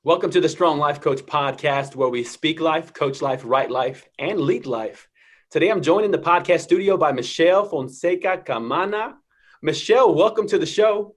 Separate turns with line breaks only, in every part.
Welcome to the Strong Life Coach podcast, where we speak life, coach life, write life, and lead life. Today, I'm joined in the podcast studio by Michelle Fonseca-Kamana. Michelle, welcome to the show.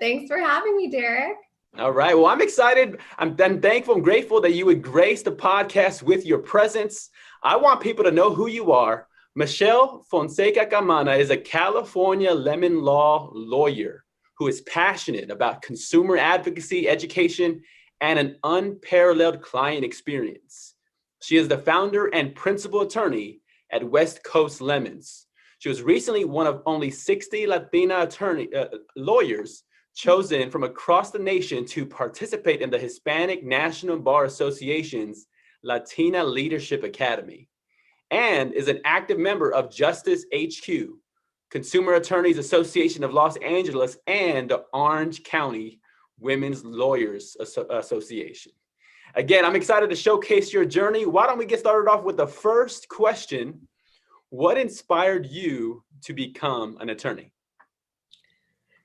Thanks for having me, Derek.
All right. Well, I'm excited. I'm thankful and grateful that you would grace the podcast with your presence. I want people to know who you are. Michelle Fonseca-Kamana is a California lemon law lawyer who is passionate about consumer advocacy, education, and an unparalleled client experience. She is the founder and principal attorney at West Coast Lemons. She was recently one of only 60 Latina lawyers chosen from across the nation to participate in the Hispanic National Bar Association's Latina Leadership Academy, and is an active member of Justice HQ, Consumer Attorneys Association of Los Angeles, and the Orange County Women's Lawyers Association. Again, I'm excited to showcase your journey. Why don't we get started off with the first question? What inspired you to become an attorney?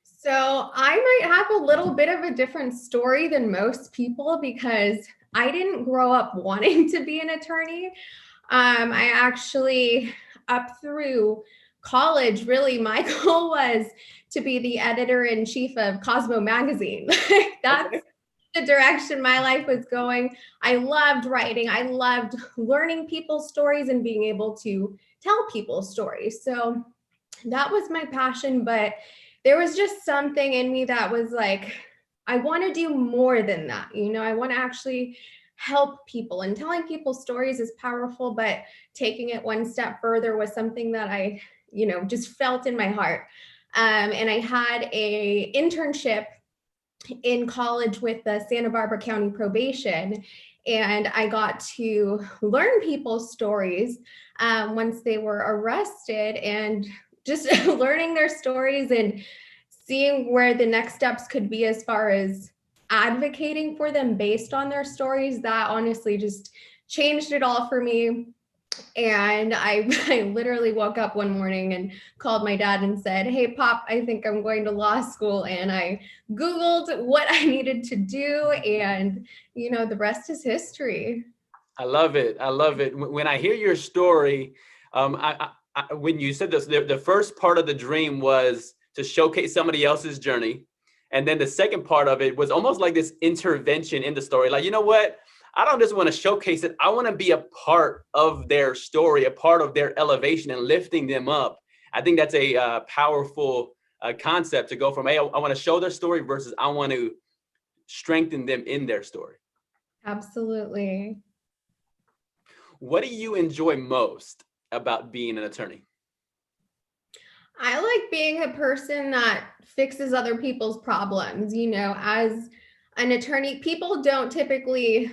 So I might have a little bit of a different story than most people because I didn't grow up wanting to be an attorney. I actually, up through college, really, my goal was to be the editor-in-chief of Cosmo magazine. That's the direction my life was going. I loved writing. I loved learning people's stories and being able to tell people's stories. So that was my passion, but there was just something in me that was like, I want to do more than that. I want to actually help people, and telling people stories is powerful, but taking it one step further was something that I, just felt in my heart. And I had a internship in college with the Santa Barbara County Probation, and I got to learn people's stories once they were arrested, and just learning their stories and seeing where the next steps could be as far as advocating for them based on their stories. That honestly just changed it all for me. And I literally woke up one morning and called my dad and said, "Hey, Pop, I think I'm going to law school." And I Googled what I needed to do, and, the rest is history.
I love it. I love it. When I hear your story, when you said this, the first part of the dream was to showcase somebody else's journey. And then the second part of it was almost like this intervention in the story. Like, you know what? I don't just want to showcase it. I want to be a part of their story, a part of their elevation and lifting them up. I think that's a powerful concept to go from, hey, I want to show their story versus I want to strengthen them in their story.
Absolutely.
What do you enjoy most about being an attorney?
I like being a person that fixes other people's problems. As an attorney, people don't typically,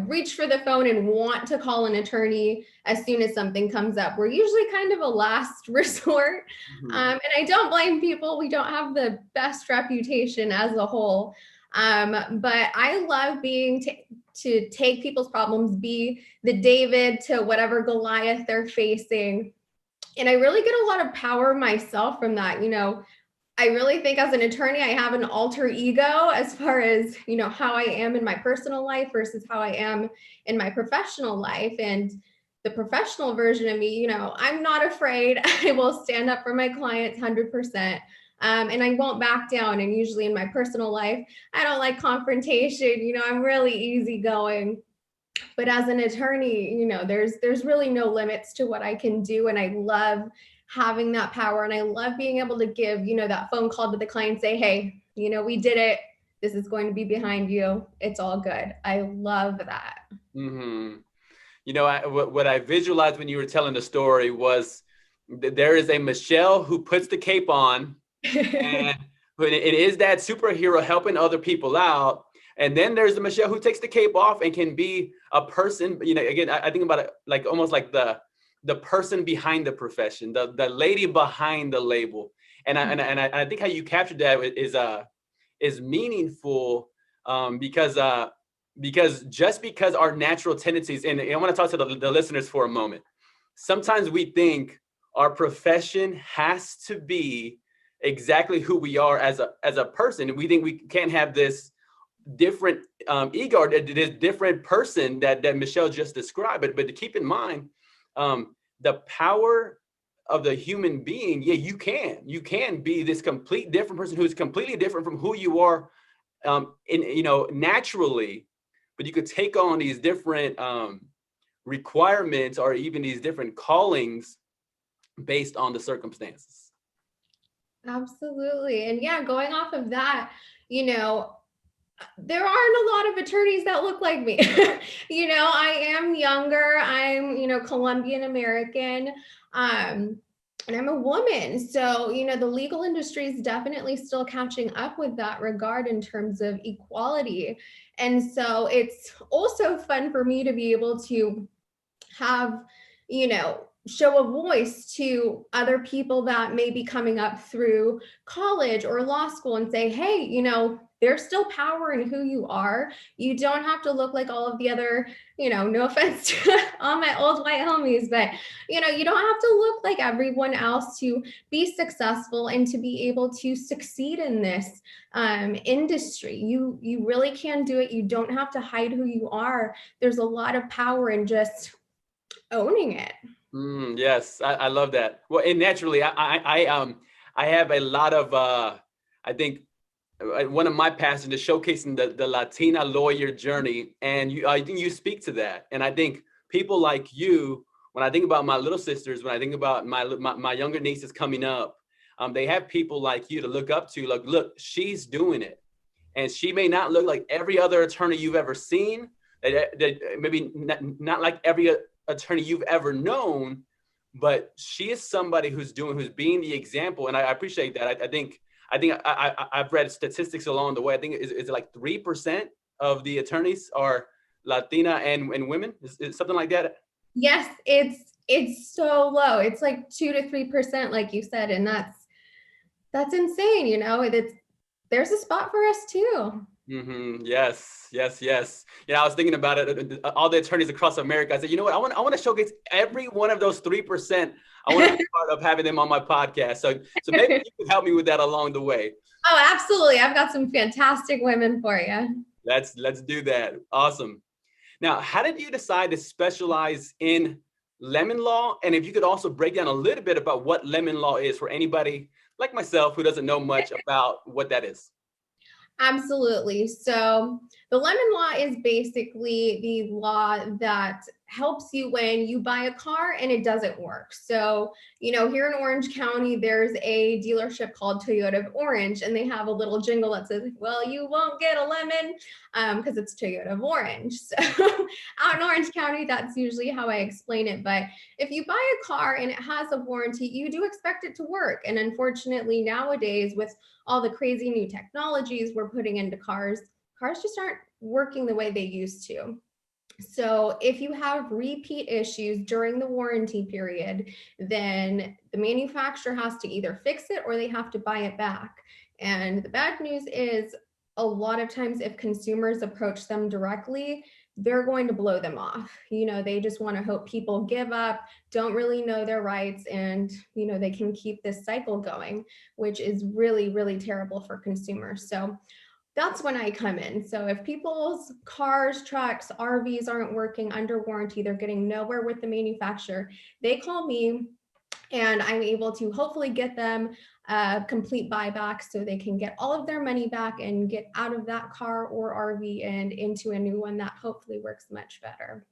reach for the phone and want to call an attorney as soon as something comes up. We're usually kind of a last resort.
Mm-hmm.
And I don't blame people. We don't have the best reputation as a whole. But I love being to take people's problems, be the David to whatever Goliath they're facing. And I really get a lot of power myself from that. I really think as an attorney, I have an alter ego as far as, how I am in my personal life versus how I am in my professional life. And the professional version of me, I'm not afraid. I will stand up for my clients 100%. And I won't back down. And usually in my personal life, I don't like confrontation. I'm really easygoing. But as an attorney, there's really no limits to what I can do. And I love having that power. And I love being able to give, that phone call to the client and say, "Hey, we did it. This is going to be behind you. It's all good." I love that.
Mm-hmm. What I visualized when you were telling the story was there is a Michelle who puts the cape on, and it is that superhero helping other people out. And then there's the Michelle who takes the cape off and can be a person. Again, I think about it like almost like the person behind the profession, the lady behind the label. And I think how you captured that is meaningful because just because our natural tendencies, and I want to talk to the listeners for a moment. Sometimes we think our profession has to be exactly who we are as a person. We think we can't have this different ego, or this different person that Michelle just described. But to keep in mind, the power of the human being, yeah, you can be this complete different person who's completely different from who you are, naturally, but you could take on these different requirements or even these different callings based on the circumstances.
Absolutely. And yeah, going off of that, there aren't a lot of attorneys that look like me. I am younger. I'm, Colombian American. And I'm a woman. So, the legal industry is definitely still catching up with that regard in terms of equality. And so it's also fun for me to be able to have, show a voice to other people that may be coming up through college or law school and say, hey, there's still power in who you are. You don't have to look like all of the other, no offense to all my old white homies, but, you don't have to look like everyone else to be successful and to be able to succeed in this industry. You really can do it. You don't have to hide who you are. There's a lot of power in just owning it.
Yes, I love that. Well, and naturally, I have a lot of I think one of my passions is showcasing the Latina lawyer journey, and I think you speak to that. And I think people like you, when I think about my little sisters, when I think about my younger nieces coming up, they have people like you to look up to. Like, look, she's doing it, and she may not look like every other attorney you've ever seen. That maybe not like every attorney you've ever known, but she is somebody who's being the example. And I appreciate that. I think I've read statistics along the way. I think it's like 3% of the attorneys are Latina and women. Is something like that?
Yes, it's so low. It's like 2 to 3%, like you said, and that's insane. There's a spot for us too.
Mm-hmm. Yes. Yeah, I was thinking about it. All the attorneys across America. I said, you know what? I want to showcase every one of those 3%. I want to be part of having them on my podcast. So maybe you can help me with that along the way.
Oh, absolutely. I've got some fantastic women for you.
Let's do that. Awesome. Now, how did you decide to specialize in lemon law? And if you could also break down a little bit about what lemon law is for anybody like myself who doesn't know much about what that is.
Absolutely. So the lemon law is basically the law that helps you when you buy a car and it doesn't work. So, here in Orange County, there's a dealership called Toyota of Orange, and they have a little jingle that says, well, you won't get a lemon because it's Toyota of Orange. So out in Orange County, that's usually how I explain it. But if you buy a car and it has a warranty, you do expect it to work. And unfortunately, nowadays, with all the crazy new technologies we're putting into cars just aren't working the way they used to. So if you have repeat issues during the warranty period, then the manufacturer has to either fix it or they have to buy it back. And the bad news is a lot of times if consumers approach them directly, they're going to blow them off. They just want to hope people give up, don't really know their rights, and, they can keep this cycle going, which is really, really terrible for consumers. So that's when I come in. So if people's cars, trucks, RVs aren't working under warranty, they're getting nowhere with the manufacturer, they call me and I'm able to hopefully get them a complete buyback so they can get all of their money back and get out of that car or RV and into a new one that hopefully works much better.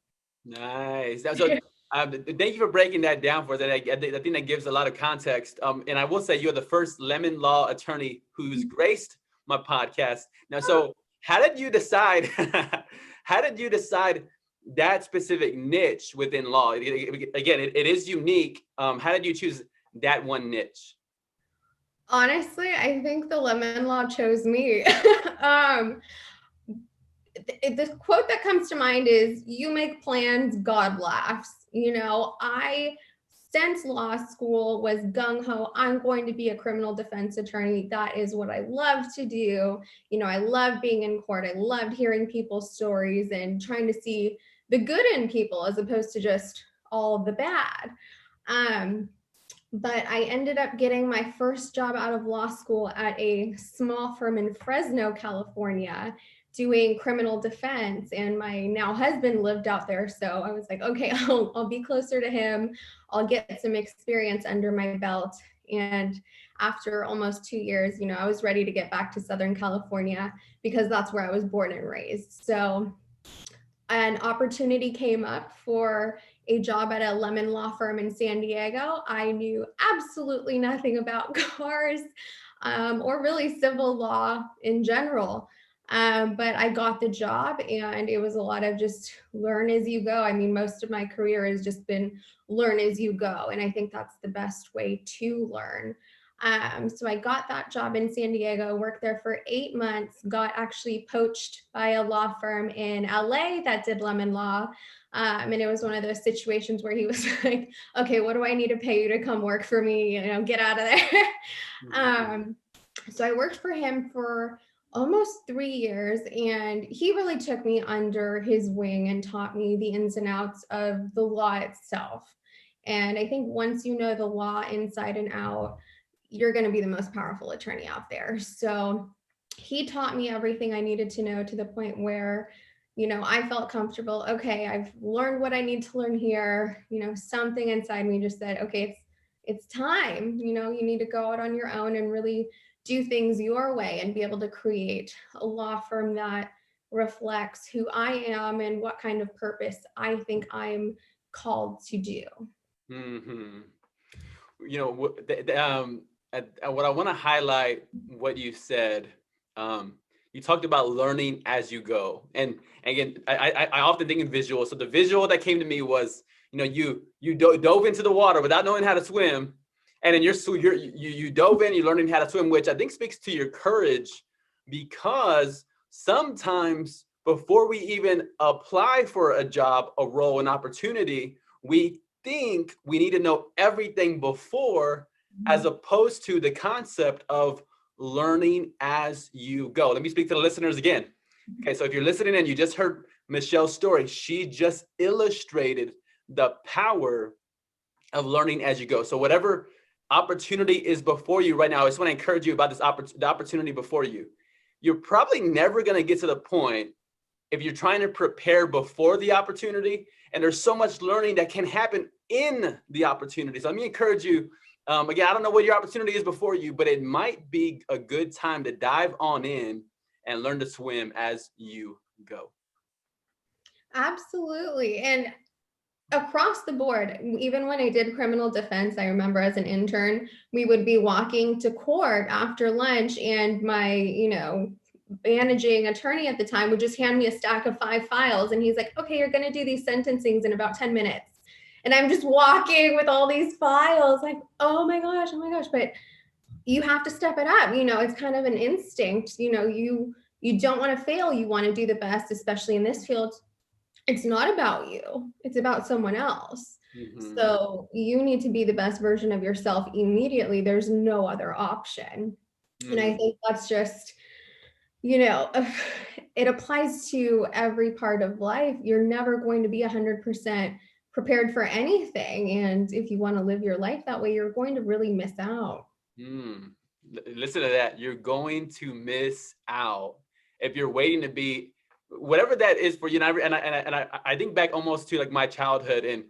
Nice. So, thank you for breaking that down for us. I think that gives a lot of context. And I will say you're the first lemon law attorney who's graced my podcast. Now, so how did you decide? How did you decide that specific niche within law? Again, it is unique. How did you choose that one niche?
Honestly, I think the lemon law chose me. The quote that comes to mind is, you make plans, God laughs. I, since law school, was gung-ho, I'm going to be a criminal defense attorney. That is what I love to do. I love being in court. I loved hearing people's stories and trying to see the good in people as opposed to just all the bad. But I ended up getting my first job out of law school at a small firm in Fresno, California, doing criminal defense, and my now husband lived out there. So I was like, okay, I'll be closer to him. I'll get some experience under my belt. And after almost 2 years, I was ready to get back to Southern California because that's where I was born and raised. So an opportunity came up for a job at a lemon law firm in San Diego. I knew absolutely nothing about cars or really civil law in general. But I got the job, and it was a lot of just learn as you go. I mean, most of my career has just been learn as you go. And I think that's the best way to learn. So I got that job in San Diego, worked there for 8 months, got actually poached by a law firm in LA that did lemon law. And it was one of those situations where he was like, okay, what do I need to pay you to come work for me? Get out of there. So I worked for him for almost 3 years, and he really took me under his wing and taught me the ins and outs of the law itself. And I think once you know the law inside and out, you're going to be the most powerful attorney out there. So he taught me everything I needed to know, to the point where, I felt comfortable. Okay, I've learned what I need to learn here. Something inside me just said, okay, it's time. You need to go out on your own and really do things your way and be able to create a law firm that reflects who I am and what kind of purpose I think I'm called to do.
Mm-hmm. What I want to highlight what you said. You talked about learning as you go, and again, I often think in visual. So the visual that came to me was, you dove into the water without knowing how to swim, and then you dove in, you're learning how to swim, which I think speaks to your courage, because sometimes before we even apply for a job, a role, an opportunity, we think we need to know everything before, as opposed to the concept of learning as you go. Let me speak to the listeners again. Okay, so if you're listening and you just heard Michelle's story, she just illustrated the power of learning as you go. So whatever opportunity is before you right now, I just want to encourage you about the opportunity before you. You're probably never going to get to the point if you're trying to prepare before the opportunity, and there's so much learning that can happen in the opportunity. So let me encourage you. Again, I don't know what your opportunity is before you, but it might be a good time to dive on in and learn to swim as you go.
Absolutely. And across the board, even when I did criminal defense, I remember as an intern, we would be walking to court after lunch, and my, managing attorney at the time would just hand me a stack of 5 files. And he's like, okay, you're going to do these sentencings in about 10 minutes. And I'm just walking with all these files like, oh my gosh. But you have to step it up. It's kind of an instinct. You don't want to fail. You want to do the best, especially in this field. It's not about you. It's about someone else. Mm-hmm. So you need to be the best version of yourself immediately. There's no other option. Mm-hmm. And I think that's just, it applies to every part of life. You're never going to be 100% prepared for anything. And if you want to live your life that way, you're going to really miss out.
Listen to that. You're going to miss out if you're waiting to be whatever that is for you. And I think back almost to like my childhood, and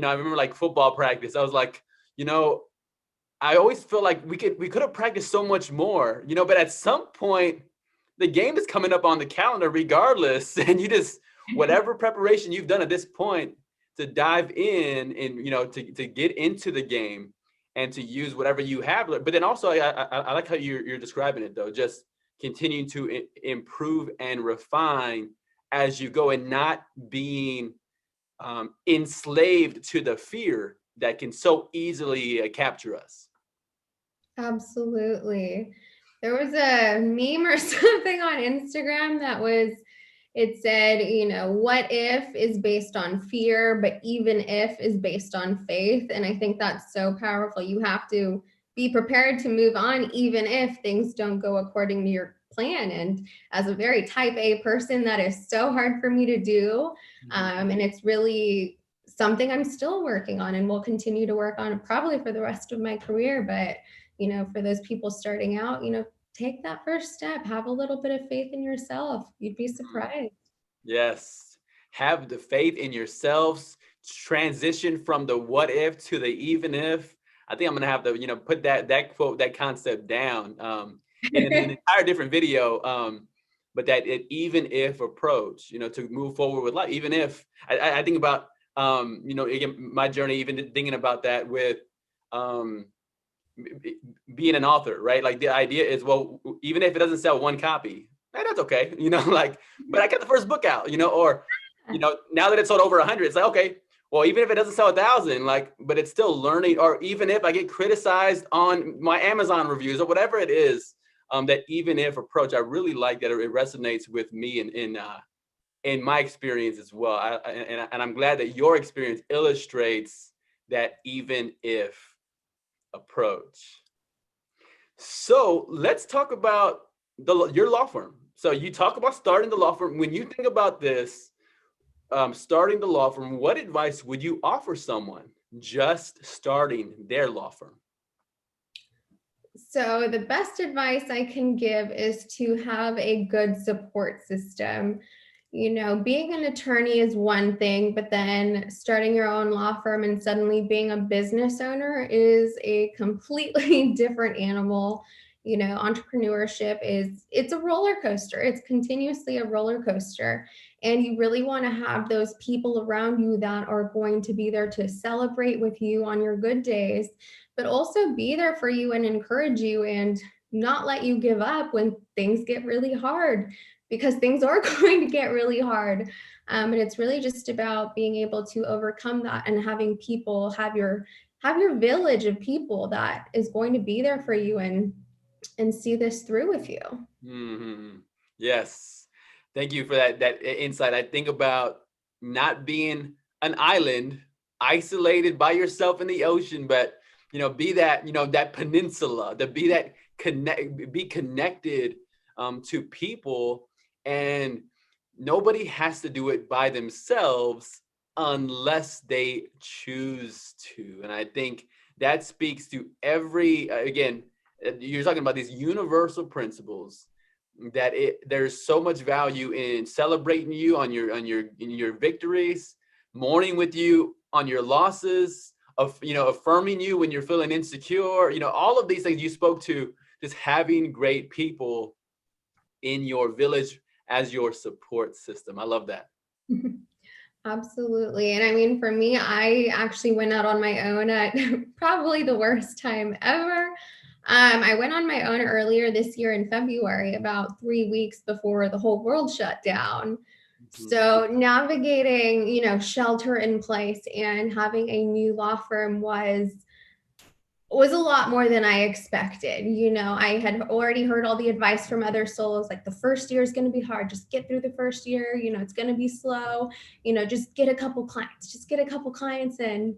I remember like football practice. I was like, I always feel like we could have practiced so much more, but at some point the game is coming up on the calendar regardless, and you just, whatever preparation you've done at this point, to dive in and to get into the game and to use whatever you have. But then also I like how you're describing it though, just continuing to improve and refine as you go, and not being enslaved to the fear that can so easily capture us.
Absolutely. There was a meme or something on Instagram it said, what if is based on fear, but even if is based on faith. And I think that's so powerful. You have to be prepared to move on, even if things don't go according to your plan. And as a very type A person, that is so hard for me to do. And it's really something I'm still working on and will continue to work on probably for the rest of my career. But, for those people starting out, take that first step. Have a little bit of faith in yourself. You'd be surprised.
Yes. Have the faith in yourselves. Transition from the what if to the even if. I think I'm gonna have to, put that quote, that concept down, in an entire different video. But that even if approach, to move forward with life. Even if I think about, again, my journey, even thinking about that with, being an author, right? Like the idea is, well, even if it doesn't sell one copy, that's okay, like, but I got the first book out, or, now that it's sold over 100, it's like, okay, well, even if it doesn't sell 1,000, like, but it's still learning, or even if I get criticized on my Amazon reviews or whatever it is, that even if approach, I really like that it resonates with me in my experience as well. And I'm glad that your experience illustrates that even if approach. So let's talk about your law firm. So you talk about starting the law firm. When you think about this, starting the law firm, what advice would you offer someone just starting their law firm?
So the best advice I can give is to have a good support system. Being an attorney is one thing, but then starting your own law firm and suddenly being a business owner is a completely different animal. Entrepreneurship it's a roller coaster. It's continuously a roller coaster. And you really want to have those people around you that are going to be there to celebrate with you on your good days, but also be there for you and encourage you and not let you give up when things get really hard, because things are going to get really hard. And it's really just about being able to overcome that and having people have your village of people that is going to be there for you and see this through with you.
Mm-hmm. Yes. Thank you for that insight. I think about not being an island isolated by yourself in the ocean, but be that, that peninsula, to be that be connected to people, and nobody has to do it by themselves unless they choose to. And I think that speaks to every, again, you're talking about these universal principles, that there's so much value in celebrating you on your victories, mourning with you on your losses, of affirming you when you're feeling insecure, all of these things you spoke to, just having great people in your village as your support system. I love that.
Absolutely. And I mean, for me, I actually went out on my own at probably the worst time ever. I went on my own earlier this year in February, about 3 weeks before the whole world shut down. So navigating, shelter in place and having a new law firm was a lot more than I expected. I had already heard all the advice from other solos, like the first year is going to be hard. Just get through the first year. It's going to be slow. Just get a couple clients and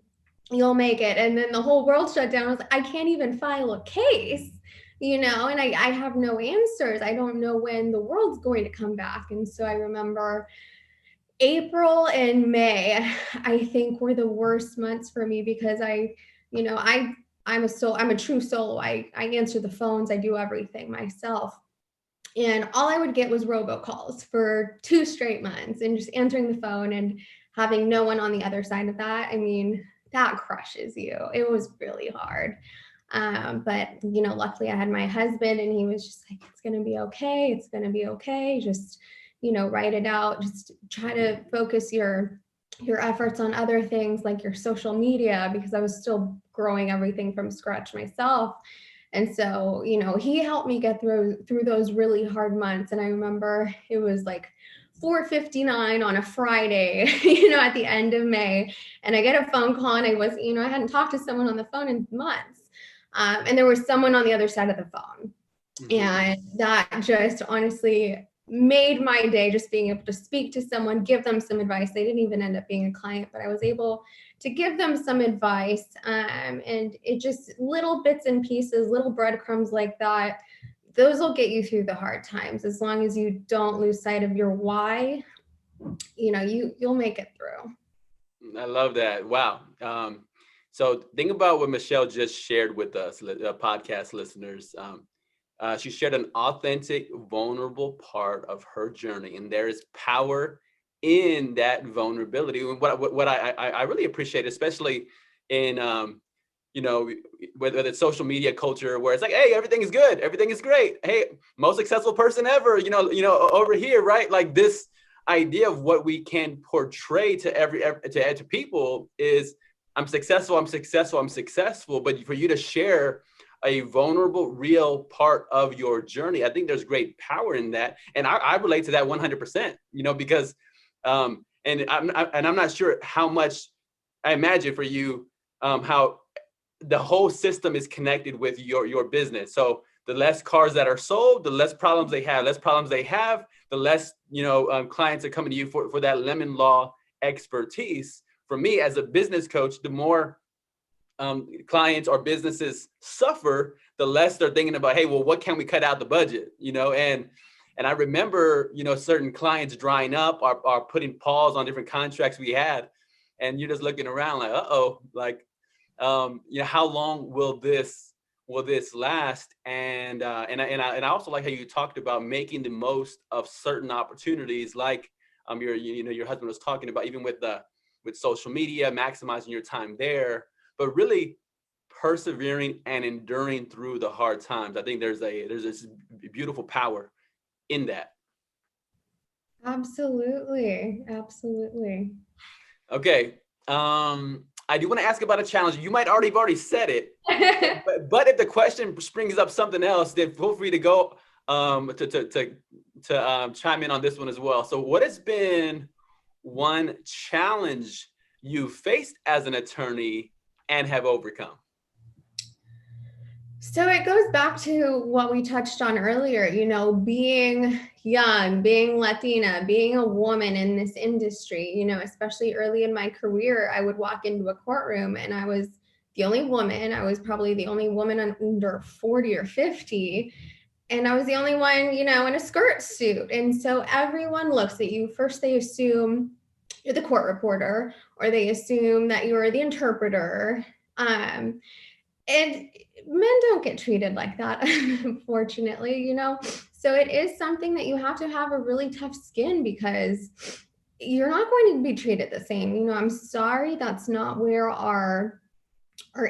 you'll make it. And then the whole world shut down. I was like, I can't even file a case, and I have no answers. I don't know when the world's going to come back. And so I remember April and May, I think, were the worst months for me because I'm a true solo. I answer the phones, I do everything myself. And all I would get was robocalls for 2 straight months, and just answering the phone and having no one on the other side of that. I mean, that crushes you. It was really hard. But luckily I had my husband, and he was just like, it's going to be okay. It's going to be okay. Just, write it out. Just try to focus your efforts on other things like your social media, because I was still growing everything from scratch myself. And so, he helped me get through those really hard months. And I remember it was like 4:59 on a Friday, at the end of May. And I get a phone call, and I hadn't talked to someone on the phone in months. And there was someone on the other side of the phone. And that just honestly made my day, just being able to speak to someone, give them some advice. They didn't even end up being a client, but I was able to give them some advice. And it just, little bits and pieces, little breadcrumbs like that, those will get you through the hard times. As long as you don't lose sight of your why, you'll make it through.
I love that. Wow. So think about what Michelle just shared with us, podcast listeners. she shared an authentic, vulnerable part of her journey, and there is power in that vulnerability. And what I really appreciate, especially in you know, whether it's social media culture, where it's like, hey, everything is good, everything is great, hey, most successful person ever, over here, right? Like this idea of what we can portray to people is, I'm successful, I'm successful, I'm successful. But for you to share a vulnerable, real part of your journey, I think there's great power in that. And I relate to that 100%, because, and I'm not sure how much, I imagine for you, how the whole system is connected with your business. So the less cars that are sold, the less problems they have, the less, clients are coming to you for that lemon law expertise. For me as a business coach, the more clients or businesses suffer, the less they're thinking about, hey, well, what can we cut out the budget? And I remember, certain clients drying up or putting pause on different contracts we had. And you're just looking around like, like, how long will this last? And I also like how you talked about making the most of certain opportunities, like your husband was talking about, even with social media, maximizing your time there, but really persevering and enduring through the hard times. I think there's this beautiful power in that.
Absolutely.
Okay. I do want to ask about a challenge. You might have already said it, but if the question springs up something else, then feel free to go to chime in on this one as well. So what has been one challenge you faced as an attorney and have overcome?
So it goes back to what we touched on earlier, being young, being Latina, being a woman in this industry, especially early in my career, I would walk into a courtroom and I was the only woman. I was probably the only woman under 40 or 50. And I was the only one, in a skirt suit. And so everyone looks at you. First, they assume you're the court reporter, or they assume that you're the interpreter. And men don't get treated like that, unfortunately, So it is something that you have to have a really tough skin, because you're not going to be treated the same. I'm sorry, that's not where our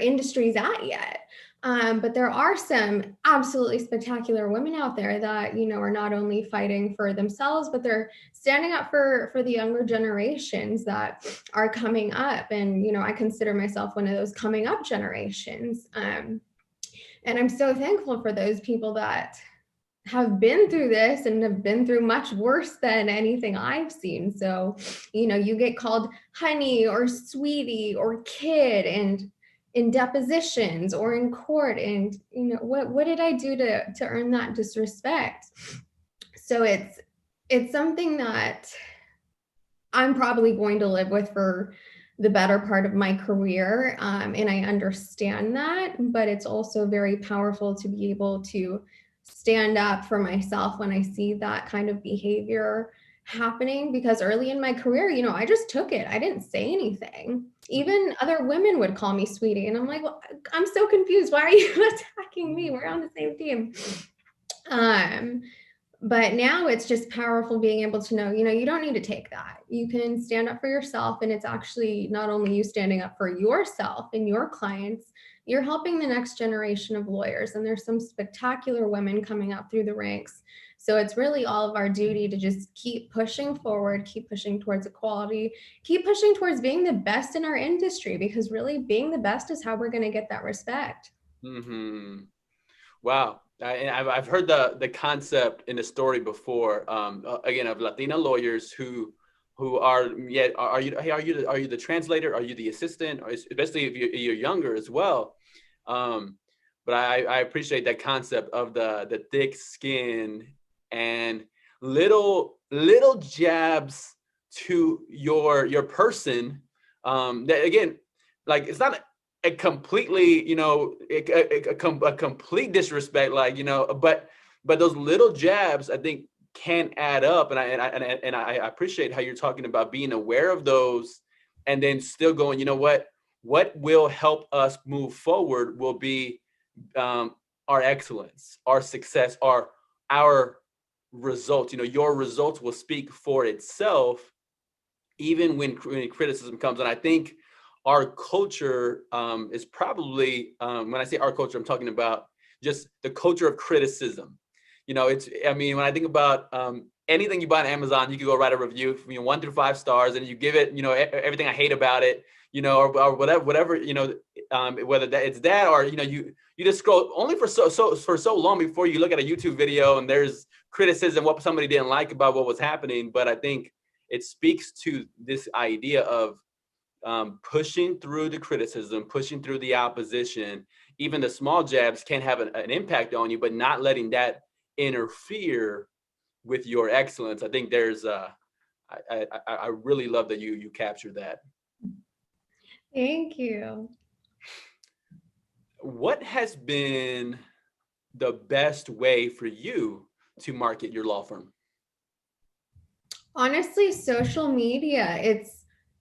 industry's at yet. But there are some absolutely spectacular women out there that, are not only fighting for themselves, but they're standing up for the younger generations that are coming up. And, I consider myself one of those coming up generations. And I'm so thankful for those people that have been through this and have been through much worse than anything I've seen. So, you get called honey or sweetie or kid, and in depositions or in court, and what did I do to earn that disrespect? So it's something that I'm probably going to live with for the better part of my career, and I understand that, but it's also very powerful to be able to stand up for myself when I see that kind of behavior happening, because early in my career, I just took it. I didn't say anything. Even other women would call me sweetie, and I'm like, well, I'm so confused. Why are you attacking me? We're on the same team. But now it's just powerful being able to know, you don't need to take that. You can stand up for yourself, and it's actually not only you standing up for yourself and your clients, you're helping the next generation of lawyers. And there's some spectacular women coming up through the ranks. So it's really all of our duty to just keep pushing forward, keep pushing towards equality, keep pushing towards being the best in our industry, because really being the best is how we're going to get that respect.
Mm-hmm. Wow. I've heard the concept in the story before, again, of Latina lawyers who are are you the translator? Are you the assistant? Or especially if you're younger as well. But I appreciate that concept of the thick skin and little jabs to your person. That again, like, it's not a completely, a complete disrespect, like, but those little jabs, I think, can add up. And I appreciate how you're talking about being aware of those, and then still going, what will help us move forward will be our excellence, our success, our results. Your results will speak for itself, even when criticism comes. And I think our culture is probably, when I say our culture, I'm talking about just the culture of criticism. When I think about anything you buy on Amazon, you can go write a review, 1 through 5 stars, and you give it, everything I hate about it, or whatever, whether it's that, or, you just scroll only for so long before you look at a YouTube video and there's criticism, what somebody didn't like about what was happening. But I think it speaks to this idea of pushing through the criticism, pushing through the opposition. Even the small jabs can have an impact on you, but not letting that interfere with your excellence. I think there's I really love that you captured that.
Thank you.
What has been the best way for you to market your law firm?
Honestly, social media,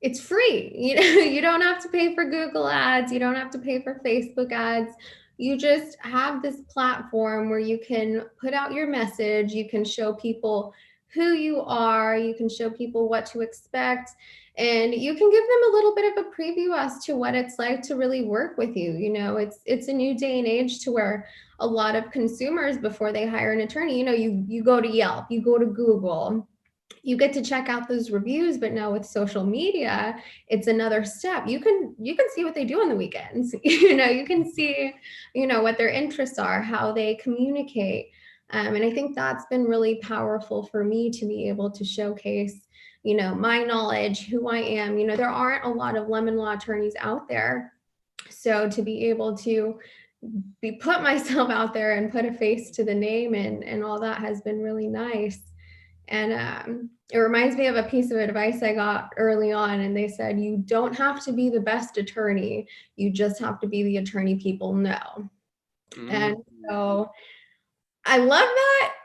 it's free. You don't have to pay for Google ads, you don't have to pay for Facebook ads. You just have this platform where you can put out your message, you can show people who you are, you can show people what to expect, and you can give them a little bit of a preview as to what it's like to really work with you. It's a new day and age to where a lot of consumers, before they hire an attorney, you go to Yelp, you go to Google, you get to check out those reviews. But now with social media, it's another step. You can see what they do on the weekends. You can see what their interests are, how they communicate. And I think that's been really powerful for me to be able to showcase my knowledge, who I am. There aren't a lot of lemon law attorneys out there, so to be able to put myself out there and put a face to the name and all that has been really nice. And it reminds me of a piece of advice I got early on. And they said, you don't have to be the best attorney. You just have to be the attorney people know. Mm. And so I love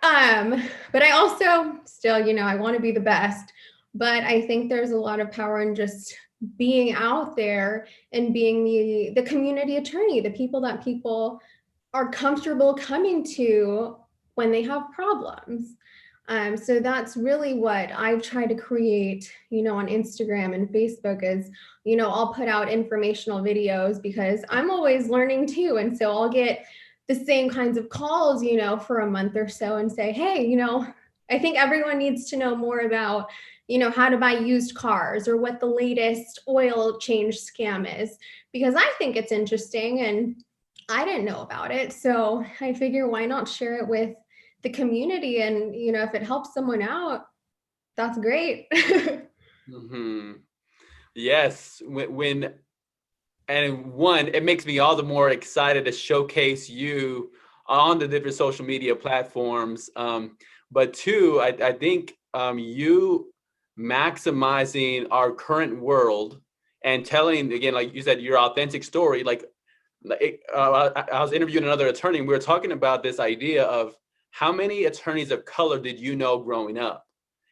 that. But I also still, I want to be the best. But I think there's a lot of power in just being out there and being the community attorney, the people that people are comfortable coming to when they have problems. So that's really what I've tried to create, on Instagram and Facebook is, I'll put out informational videos because I'm always learning too. And so I'll get the same kinds of calls, for a month or so and say, hey, I think everyone needs to know more about, how to buy used cars or what the latest oil change scam is, because I think it's interesting and I didn't know about it. So I figure why not share it with the community, and if it helps someone out, that's great.
Mm-hmm. Yes, and one, it makes me all the more excited to showcase you on the different social media platforms. But two, I think you maximizing our current world and telling, again, like you said, your authentic story. I was interviewing another attorney, and we were talking about this idea of how many attorneys of color did you know growing up?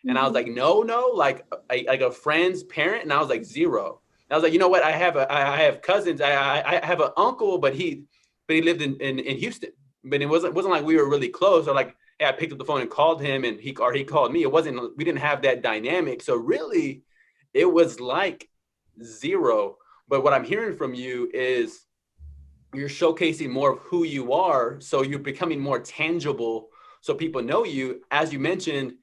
And I was like, no, like a friend's parent. And I was like, 0. And I was like, you know what? I have cousins. I have an uncle, but he lived in Houston. But it wasn't like we were really close, or like, hey, I picked up the phone and called him, and he called me. We didn't have that dynamic. So really, it was like 0. But what I'm hearing from you is you're showcasing more of who you are. So you're becoming more tangible, so people know you. As you mentioned,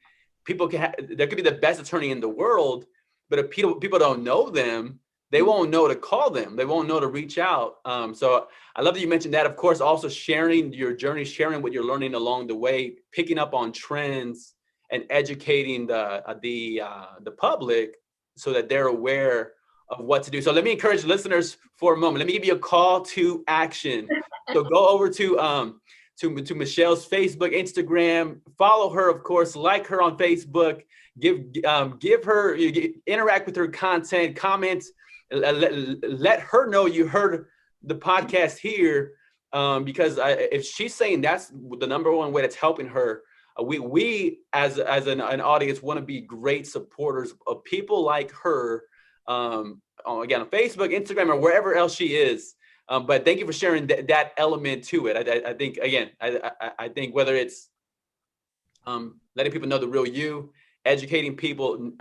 there could be the best attorney in the world, but if people don't know them, they won't know to call them. They won't know to reach out. So I love that you mentioned that. Of course, also sharing your journey, sharing what you're learning along the way, picking up on trends, and educating the public so that they're aware of what to do. So let me encourage listeners for a moment. Let me give you a call to action. So go over to Michelle's Facebook, Instagram, follow her, of course, like her on Facebook, give her, interact with her content, comment, let her know you heard the podcast here, because if she's saying that's the number one way that's helping her, we as an audience want to be great supporters of people like her, again, on Facebook, Instagram, or wherever else she is. But thank you for sharing that element to it. I think, again, I think whether it's letting people know the real you, educating people,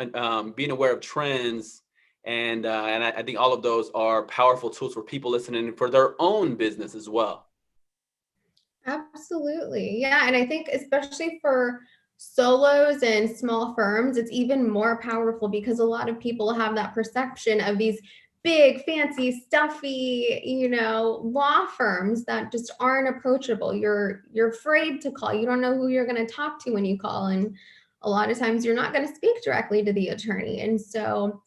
being aware of trends, and I think all of those are powerful tools for people listening for their own business as well.
Absolutely. Yeah. And I think especially for solos and small firms, it's even more powerful because a lot of people have that perception of these big, fancy, stuffy, law firms that just aren't approachable. You're afraid to call. You don't know who you're going to talk to when you call. And a lot of times you're not going to speak directly to the attorney. And so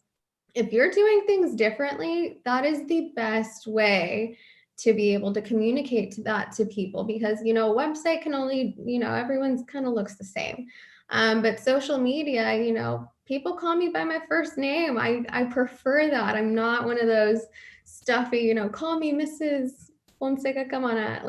if you're doing things differently, that is the best way to be able to communicate that to people because, a website can only, everyone's kind of looks the same. But social media, people call me by my first name. I prefer that. I'm not one of those stuffy, call me Mrs. Fonseca-Kamana.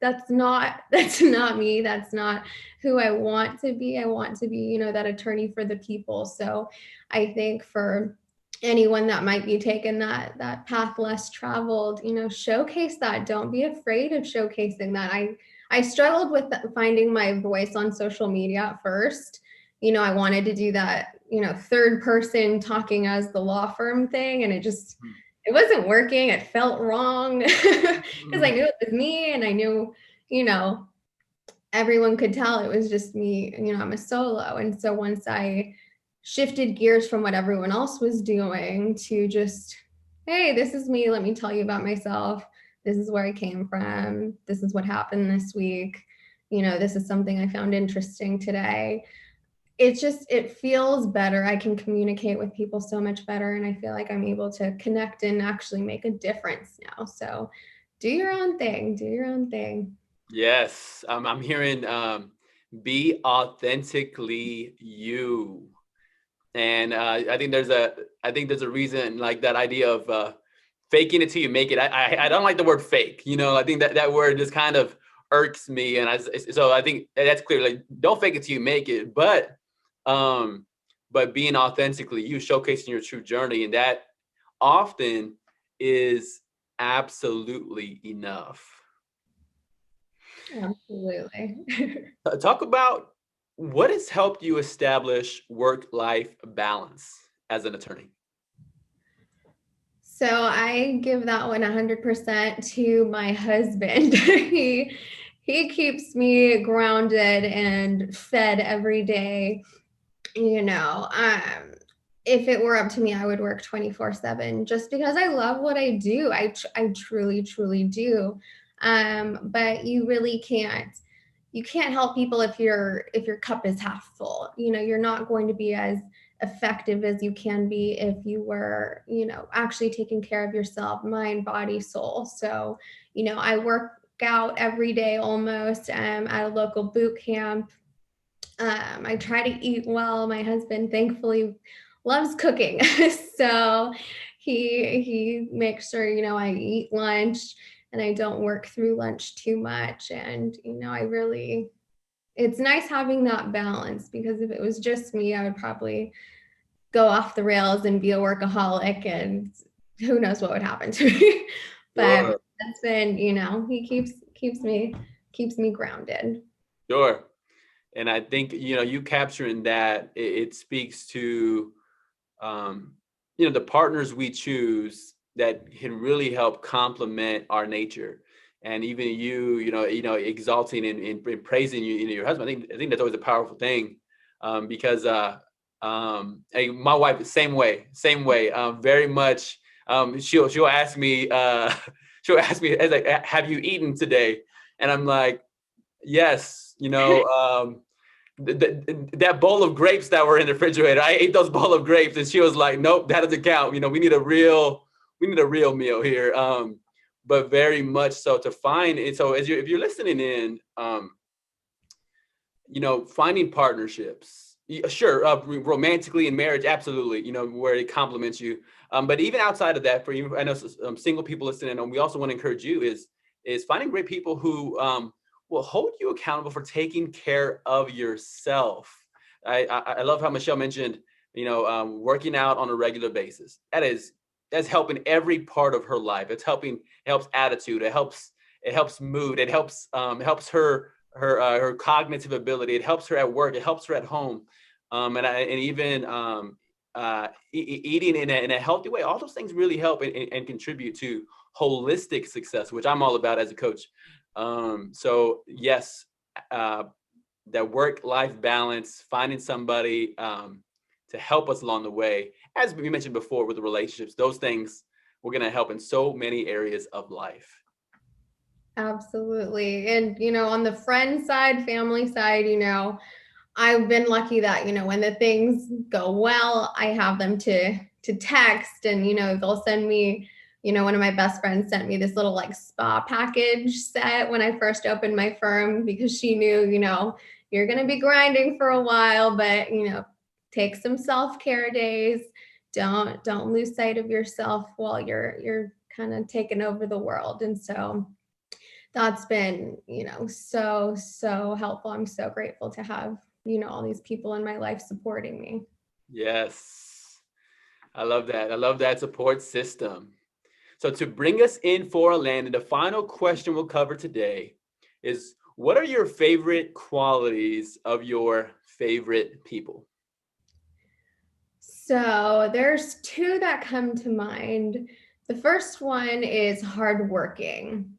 That's not me. That's not who I want to be. I want to be, that attorney for the people. So I think for anyone that might be taking that path less traveled, showcase that. Don't be afraid of showcasing that. I struggled with finding my voice on social media at first. I wanted to do that, third person talking as the law firm thing, and it wasn't working. It felt wrong because I knew it was me, and I knew, everyone could tell it was just me. I'm a solo. And so once I shifted gears from what everyone else was doing to just, hey, this is me. Let me tell you about myself. This is where I came from. This is what happened this week. This is something I found interesting today. It feels better. I can communicate with people so much better. And I feel like I'm able to connect and actually make a difference now. So do your own thing. Do your own thing.
Yes. I'm hearing be authentically you. And I think there's a reason, like that idea of faking it till you make it. I don't like the word fake. I think that word just kind of irks me. And so I think that's clear. Like, don't fake it till you make it. But being authentically you, showcasing your true journey, and that often is absolutely enough.
Absolutely.
Talk about what has helped you establish work-life balance as an attorney.
So I give that one 100% to my husband. He keeps me grounded and fed every day. If it were up to me, I would work 24/7 just because I love what I do. I truly, truly do. But you really can't. You can't help people if your cup is half full. You're not going to be as effective as you can be if you were, actually taking care of yourself, mind, body, soul. So, I work out every day almost at a local boot camp. I try to eat well. My husband, thankfully, loves cooking. So he makes sure, I eat lunch and I don't work through lunch too much. And, it's nice having that balance because if it was just me, I would probably go off the rails and be a workaholic and who knows what would happen to me. But
Sure.
that's been, he keeps me grounded.
Sure. And I think, you capturing that, it speaks to, the partners we choose that can really help complement our nature. And even exalting and praising your husband. I think that's always a powerful thing, because my wife, same way, very much. She'll ask me, as like, have you eaten today? And I'm like, yes, that bowl of grapes that were in the refrigerator. I ate those bowl of grapes, and she was like, "Nope, that doesn't count. We need a real meal here." But very much so to find it. So if you're listening in, finding partnerships, sure, romantically in marriage, absolutely, where it complements you. But even outside of that, for you, I know some single people listening, and we also want to encourage you is finding great people who will hold you accountable for taking care of yourself. I love how Michelle mentioned, working out on a regular basis. That is that's helping every part of her life. It helps attitude. It helps mood. Helps her cognitive ability. It helps her at work. It helps her at home. And even eating in a healthy way. All those things really help and contribute to holistic success, which I'm all about as a coach. So yes, that work-life balance, finding somebody to help us along the way, as we mentioned before with the relationships, those things we're going to help in so many areas of life.
Absolutely. And, on the friend side, family side, I've been lucky that, when the things go well, I have them to text, and, they'll send me, one of my best friends sent me this little like spa package set when I first opened my firm, because she knew, you're going to be grinding for a while, but, take some self-care days. Don't lose sight of yourself while you're kind of taking over the world. And so that's been, so helpful. I'm so grateful to have, all these people in my life supporting me.
Yes. I love that. I love that support system. So to bring us in for a landing, the final question we'll cover today is, what are your favorite qualities of your favorite people?
So there's two that come to mind. The first one is hardworking.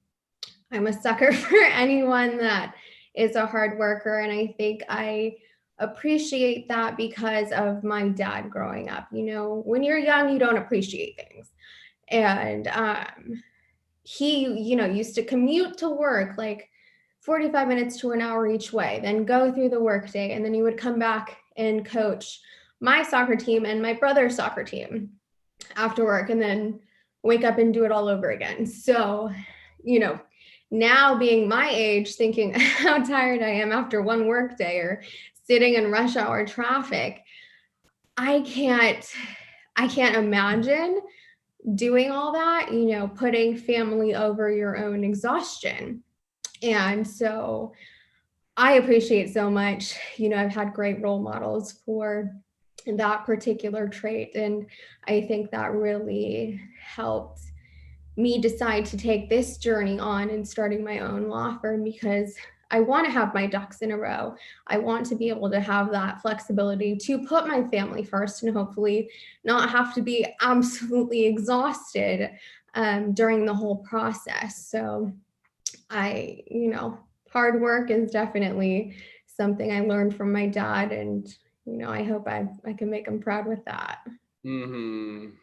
I'm a sucker for anyone that is a hard worker. And I think I appreciate that because of my dad growing up. When you're young, you don't appreciate things. And he, used to commute to work like 45 minutes to an hour each way, then go through the workday. And then he would come back and coach my soccer team and my brother's soccer team after work, and then wake up and do it all over again. So, now being my age, thinking how tired I am after one work day or sitting in rush hour traffic, I can't imagine doing all that, putting family over your own exhaustion. And so I appreciate so much, I've had great role models for that particular trait. And I think that really helped me decide to take this journey on and starting my own law firm, because I want to have my ducks in a row. I want to be able to have that flexibility to put my family first and hopefully not have to be absolutely exhausted during the whole process. So hard work is definitely something I learned from my dad, and, I hope I can make him proud with that.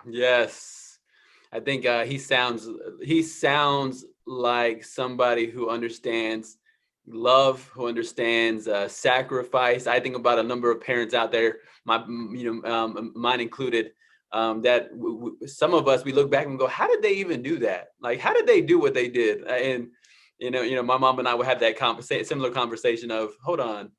Yes. I think he sounds like somebody who understands love, who understands sacrifice. I think about a number of parents out there, mine included, that some of us, we look back and go, how did they even do that? Like, how did they do what they did? And my mom and I would have that similar conversation of, hold on,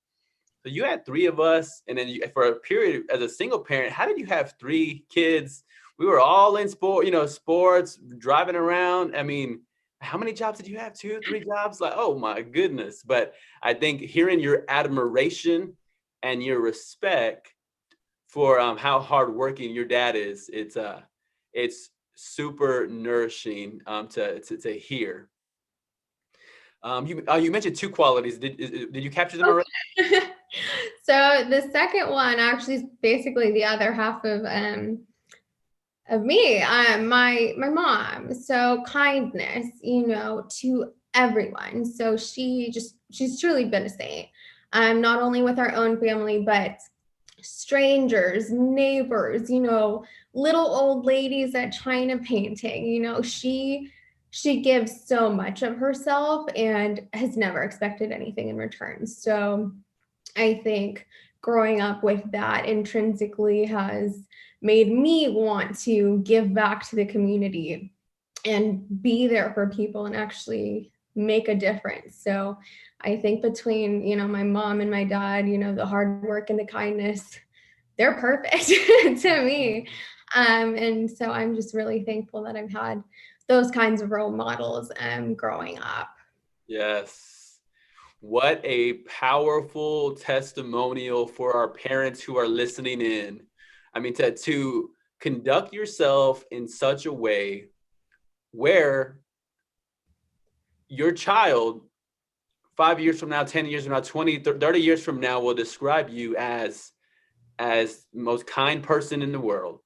so you had three of us, and then for a period as a single parent, how did you have three kids? We were all in sports, driving around. I mean, how many jobs did you have? 2, 3 jobs? Like, oh my goodness. But I think hearing your admiration and your respect for how hardworking your dad is, it's super nourishing to hear. You mentioned 2 qualities. Did you capture them already?
So the second one actually is basically the other half of me, my mom. So kindness, to everyone. So she's truly been a saint. Not only with our own family, but strangers, neighbors, little old ladies at China painting. She gives so much of herself and has never expected anything in return. So I think growing up with that intrinsically has made me want to give back to the community and be there for people and actually make a difference. So I think between, my mom and my dad, the hard work and the kindness, they're perfect to me. And so I'm just really thankful that I've had those kinds of role models growing up.
Yes. What a powerful testimonial for our parents who are listening in. I mean, to conduct yourself in such a way where your child 5 years from now, 10 years from now, 20, 30 years from now will describe you as the most kind person in the world,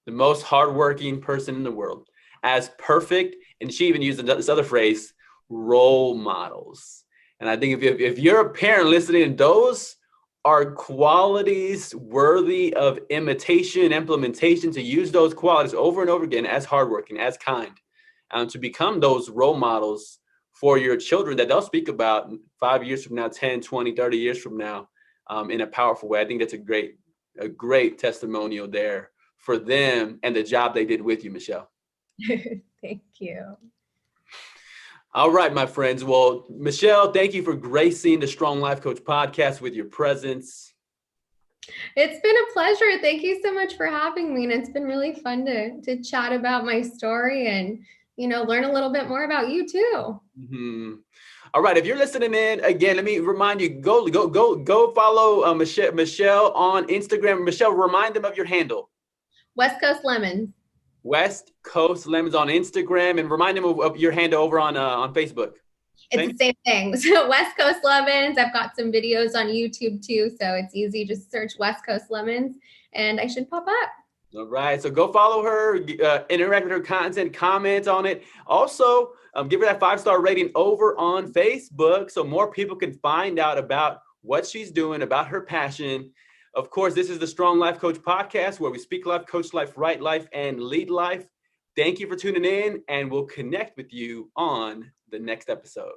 the most hardworking person in the world, as perfect. And she even used this other phrase, role models. And I think if you're a parent listening, those are qualities worthy of imitation, implementation, to use those qualities over and over again as hardworking, as kind, to become those role models for your children that they'll speak about 5 years from now, 10, 20, 30 years from now, in a powerful way. I think that's a great testimonial there for them and the job they did with you, Michelle.
Thank you.
All right, my friends. Well, Michelle, thank you for gracing the Strong Life Coach podcast with your presence.
It's been a pleasure. Thank you so much for having me. And it's been really fun to chat about my story and, learn a little bit more about you too.
Mm-hmm. All right. If you're listening in, again, let me remind you, go follow Michelle on Instagram. Michelle, remind them of your handle.
West Coast Lemons.
West Coast Lemons on Instagram, and remind them of your handle over on Facebook.
It's the same thing. So West Coast Lemons. I've got some videos on YouTube too, so it's easy. Just search West Coast Lemons, and I should pop up.
All right. So go follow her, interact with her content, comment on it. Also, give her that 5-star rating over on Facebook so more people can find out about what she's doing, about her passion. Of course, this is the Strong Life Coach podcast where we speak life, coach life, write life, and lead life. Thank you for tuning in, and we'll connect with you on the next episode.